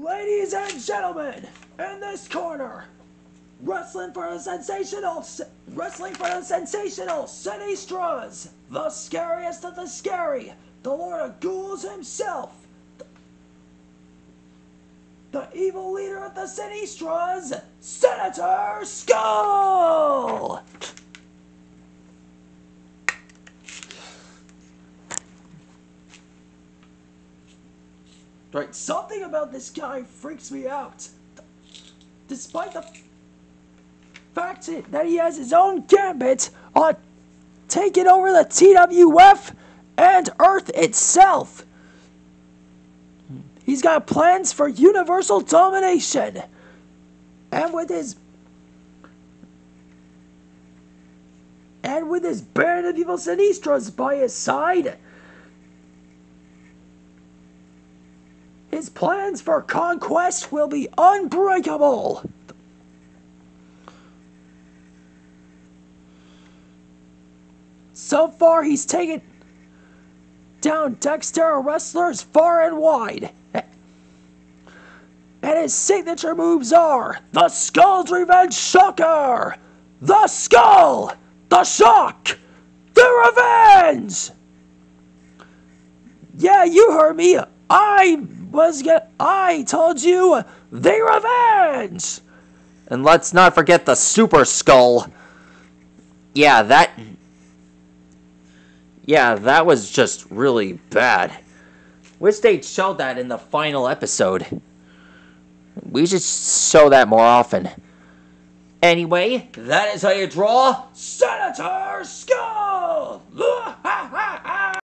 Ladies and gentlemen, in this corner, wrestling for the sensational Sinestras, the scariest of the scary, the Lord of Ghouls himself, the evil leader of the Sinestras, Senator Skull! Right, something about this guy freaks me out. Despite the fact that he has his own gambit on taking over the TWF and Earth itself. He's got plans for universal domination. And with his band of evil Sinestras by his side, his plans for conquest will be unbreakable. So far, he's taken down Dexter wrestlers far and wide. And his signature moves are the Skull's Revenge Shocker, the Skull, the Shock, the Revenge! Yeah, you heard me. I told you, the Revenge! And let's not forget the Super Skull. Yeah, that was just really bad. Wish they'd showed that in the final episode. We should show that more often. Anyway, that is how you draw Senator Skull!